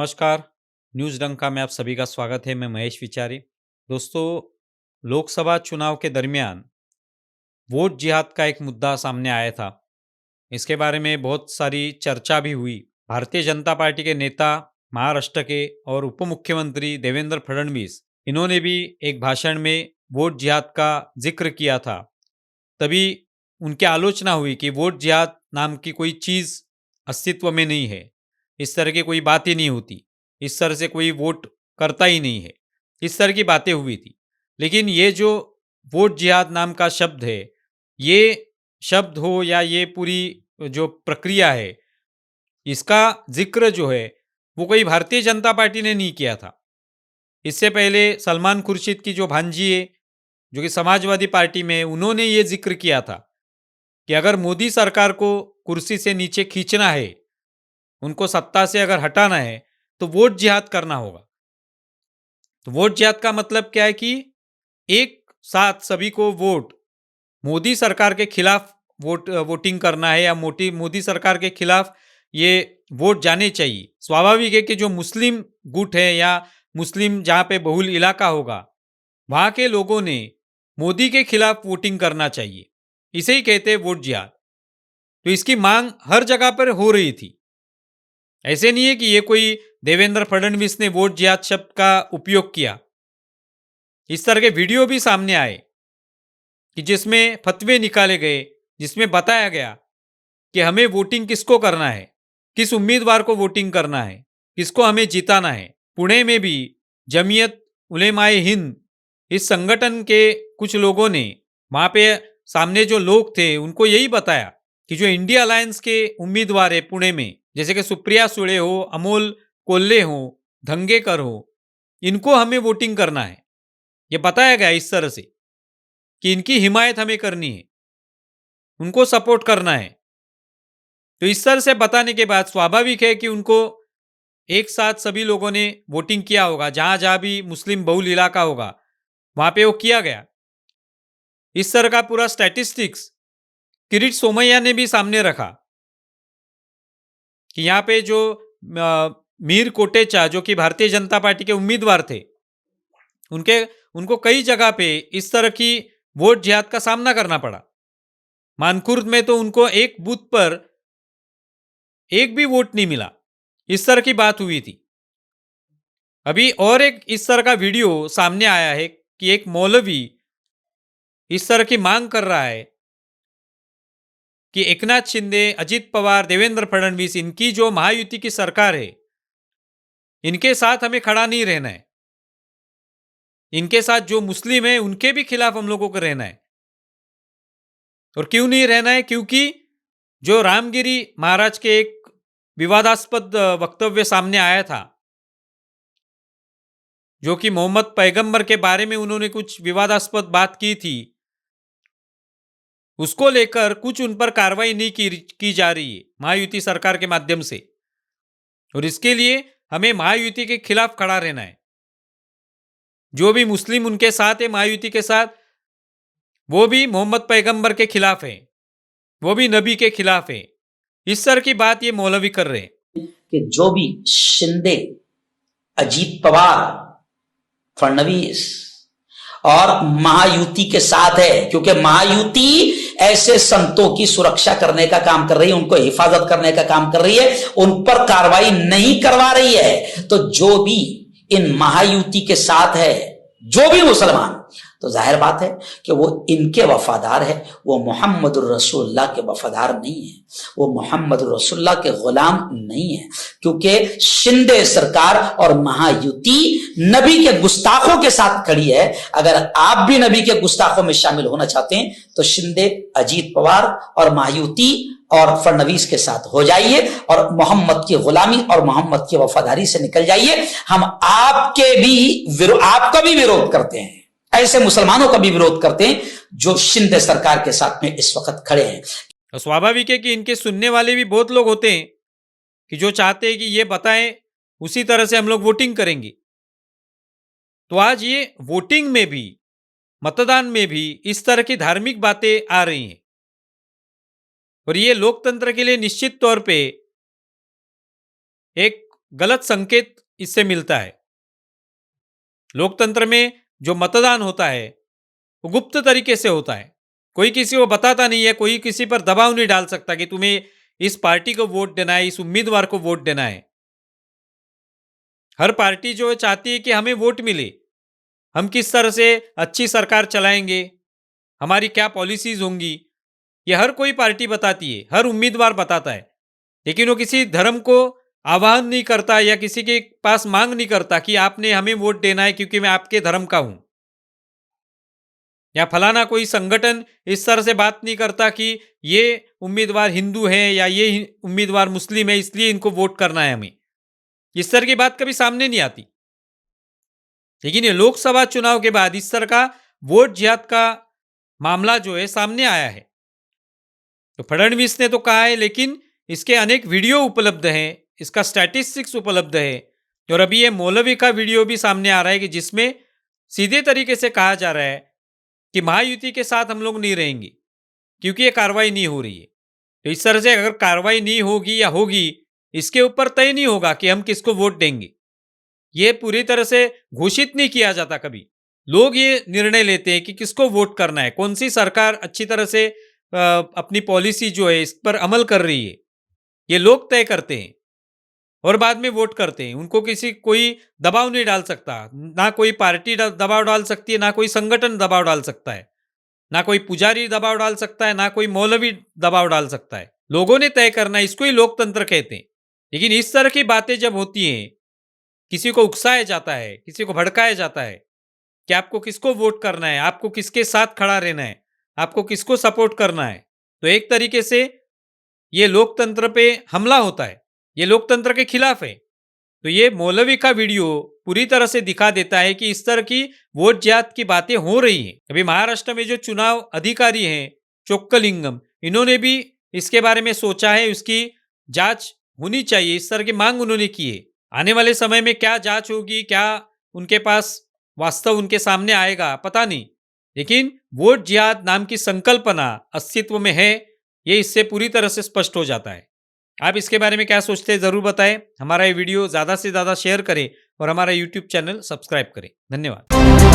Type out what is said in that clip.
नमस्कार। न्यूज़ डंका में आप सभी का स्वागत है। मैं महेश विचारी। दोस्तों, लोकसभा चुनाव के दरमियान वोट जिहाद का एक मुद्दा सामने आया था। इसके बारे में बहुत सारी चर्चा भी हुई। भारतीय जनता पार्टी के नेता, महाराष्ट्र के और उप मुख्यमंत्री देवेंद्र फडणवीस, इन्होंने भी एक भाषण में वोट जिहाद का जिक्र किया था। तभी उनकी आलोचना हुई कि वोट जिहाद नाम की कोई चीज़ अस्तित्व में नहीं है। इस तरह की कोई बात ही नहीं होती। इस तरह से कोई वोट करता ही नहीं है। इस तरह की बातें हुई थी। लेकिन ये जो वोट जिहाद नाम का शब्द है, ये शब्द हो या ये पूरी जो प्रक्रिया है, इसका जिक्र जो है वो कोई भारतीय जनता पार्टी ने नहीं किया था। इससे पहले सलमान खुर्शीद की जो भांजी है, जो कि समाजवादी पार्टी में है, उन्होंने ये जिक्र किया था कि अगर मोदी सरकार को कुर्सी से नीचे खींचना है, उनको सत्ता से अगर हटाना है, तो वोट जिहाद करना होगा। तो वोट जिहाद का मतलब क्या है कि एक साथ सभी को वोट मोदी सरकार के खिलाफ वोटिंग करना है, या मोदी सरकार के खिलाफ ये वोट जाने चाहिए। स्वाभाविक है कि जो मुस्लिम गुट है या मुस्लिम जहाँ पे बहुल इलाका होगा, वहाँ के लोगों ने मोदी के खिलाफ वोटिंग करना चाहिए। इसे ही कहते हैं वोट जिहाद। तो इसकी मांग हर जगह पर हो रही थी। ऐसे नहीं है कि ये कोई देवेंद्र फडणवीस ने वोट जिहाद शब्द का उपयोग किया। इस तरह के वीडियो भी सामने आए कि जिसमें फतवे निकाले गए, जिसमें बताया गया कि हमें वोटिंग किसको करना है, किस उम्मीदवार को वोटिंग करना है, किसको हमें जिताना है। पुणे में भी जमीयत उलेमाए हिंद, इस संगठन के कुछ लोगों ने वहां पे सामने जो लोग थे उनको यही बताया कि जो इंडिया अलायंस के उम्मीदवार है पुणे में, जैसे कि सुप्रिया सुळे हो, अमोल कोल्हे हो, धंगेकर हो, इनको हमें वोटिंग करना है। ये बताया गया इस तरह से कि इनकी हिमायत हमें करनी है, उनको सपोर्ट करना है। तो इस तरह से बताने के बाद स्वाभाविक है कि उनको एक साथ सभी लोगों ने वोटिंग किया होगा। जहां जहां भी मुस्लिम बहुल इलाका होगा, वहां पे वो किया गया। इस तरह का पूरा स्टैटिस्टिक्स किरीट सोमैया ने भी सामने रखा कि यहाँ पे जो मीर कोटेचा, जो कि भारतीय जनता पार्टी के उम्मीदवार थे, उनके उनको कई जगह पे इस तरह की वोट जिहाद का सामना करना पड़ा। मानकुर्द में तो उनको एक बूथ पर एक भी वोट नहीं मिला। इस तरह की बात हुई थी। अभी और एक इस तरह का वीडियो सामने आया है कि एक मौलवी इस तरह की मांग कर रहा है कि एकनाथ शिंदे, अजित पवार, देवेंद्र फडणवीस, इनकी जो महायुति की सरकार है, इनके साथ हमें खड़ा नहीं रहना है। इनके साथ जो मुस्लिम है उनके भी खिलाफ हम लोगों को रहना है। और क्यों नहीं रहना है? क्योंकि जो रामगिरी महाराज के एक विवादास्पद वक्तव्य सामने आया था, जो कि मोहम्मद पैगंबर के बारे में उन्होंने कुछ विवादास्पद बात की थी, उसको लेकर कुछ उन पर कार्रवाई नहीं की जा रही है महायुति सरकार के माध्यम से। और इसके लिए हमें महायुति के खिलाफ खड़ा रहना है। जो भी मुस्लिम उनके साथ है महायुति के साथ, वो भी मोहम्मद पैगंबर के खिलाफ है, वो भी नबी के खिलाफ है। इस तरह की बात ये मौलवी कर रहे हैं कि जो भी शिंदे, अजीत पवार, फडणवीस और महायुति के साथ है, क्योंकि महायुति ऐसे संतों की सुरक्षा करने का काम कर रही है, उनको हिफाजत करने का काम कर रही है, उन पर कार्रवाई नहीं करवा रही है। तो जो भी इन महायुति के साथ है, जो भी मुसलमान, तो जाहिर बात है कि वो इनके वफादार है, वो मोहम्मद रसूलुल्लाह के वफादार नहीं है, वो मोहम्मद रसूलुल्लाह के गुलाम नहीं है। क्योंकि शिंदे सरकार और महायुति नबी के गुस्ताखों के साथ खड़ी है। अगर आप भी नबी के गुस्ताखों में शामिल होना चाहते हैं तो शिंदे, अजीत पवार और महायुति और फडणवीस के साथ हो जाइए और मोहम्मद की गुलामी और मोहम्मद की वफादारी से निकल जाइए। हम आपका भी विरोध करते हैं, ऐसे मुसलमानों का भी विरोध करते हैं जो शिंदे सरकार के साथ में इस वक्त खड़े हैं। तो स्वाभाविक है कि इनके सुनने वाले भी बहुत लोग होते हैं कि जो चाहते हैं कि ये बताएं, उसी तरह से हम लोग वोटिंग करेंगे। तो आज ये वोटिंग में भी, मतदान में भी इस तरह की धार्मिक बातें आ रही हैं। और ये लोकतंत्र के लिए निश्चित तौर पे एक गलत संकेत इससे मिलता है। लोकतंत्र में जो मतदान होता है वो गुप्त तरीके से होता है, कोई किसी को बताता नहीं है, कोई किसी पर दबाव नहीं डाल सकता कि तुम्हें इस पार्टी को वोट देना है, इस उम्मीदवार को वोट देना है। हर पार्टी जो है चाहती है कि हमें वोट मिले, हम किस तरह से अच्छी सरकार चलाएंगे, हमारी क्या पॉलिसीज होंगी, ये हर कोई पार्टी बताती है, हर उम्मीदवार बताता है। लेकिन वो किसी धर्म को आह्वान नहीं करता या किसी के पास मांग नहीं करता कि आपने हमें वोट देना है क्योंकि मैं आपके धर्म का हूं, या फलाना कोई संगठन इस तरह से बात नहीं करता कि ये उम्मीदवार हिंदू है या ये उम्मीदवार मुस्लिम है इसलिए इनको वोट करना है हमें। इस तरह की बात कभी सामने नहीं आती। लेकिन ये लोकसभा चुनाव के बाद इस तरह का वोट जिहाद का मामला जो है सामने आया है। तो फडणवीस ने तो कहा है, लेकिन इसके अनेक वीडियो उपलब्ध हैं, इसका स्टैटिस्टिक्स उपलब्ध है। और अभी ये मौलवी का वीडियो भी सामने आ रहा है कि जिसमें सीधे तरीके से कहा जा रहा है कि महायुति के साथ हम लोग नहीं रहेंगे क्योंकि ये कार्रवाई नहीं हो रही है। तो इस तरह से अगर कार्रवाई नहीं होगी या होगी, इसके ऊपर तय नहीं होगा कि हम किसको वोट देंगे। ये पूरी तरह से घोषित नहीं किया जाता कभी। लोग ये निर्णय लेते हैं कि किसको वोट करना है, कौन सी सरकार अच्छी तरह से अपनी पॉलिसी जो है इस पर अमल कर रही है, ये लोग तय करते हैं और बाद में वोट करते हैं। उनको किसी कोई दबाव नहीं डाल सकता, ना कोई पार्टी दबाव डाल सकती है, ना कोई संगठन दबाव डाल सकता है, ना कोई पुजारी दबाव डाल सकता है, ना कोई मौलवी दबाव डाल सकता है। लोगों ने तय करना, इसको ही लोकतंत्र कहते हैं। लेकिन इस तरह की बातें जब होती हैं, किसी को उकसाया जाता है, किसी को भड़काया जाता है कि आपको किसको वोट करना है, आपको किसके साथ खड़ा रहना है, आपको किसको सपोर्ट करना है, तो एक तरीके से ये लोकतंत्र पे हमला होता है, ये लोकतंत्र के खिलाफ है। तो ये मौलवी का वीडियो पूरी तरह से दिखा देता है कि इस तरह की वोट जिहाद की बातें हो रही हैं। अभी महाराष्ट्र में जो चुनाव अधिकारी हैं चोक्कलिंगम, इन्होंने भी इसके बारे में सोचा है, उसकी जांच होनी चाहिए, इस तरह की मांग उन्होंने की है। आने वाले समय में क्या जांच होगी, क्या उनके पास वास्तव उनके सामने आएगा, पता नहीं। लेकिन वोट जिहाद नाम की संकल्पना अस्तित्व में है, ये इससे पूरी तरह से स्पष्ट हो जाता है। आप इसके बारे में क्या सोचते हैं ज़रूर बताएं। हमारा ये वीडियो ज़्यादा से ज़्यादा शेयर करें और हमारा यूट्यूब चैनल सब्सक्राइब करें। धन्यवाद।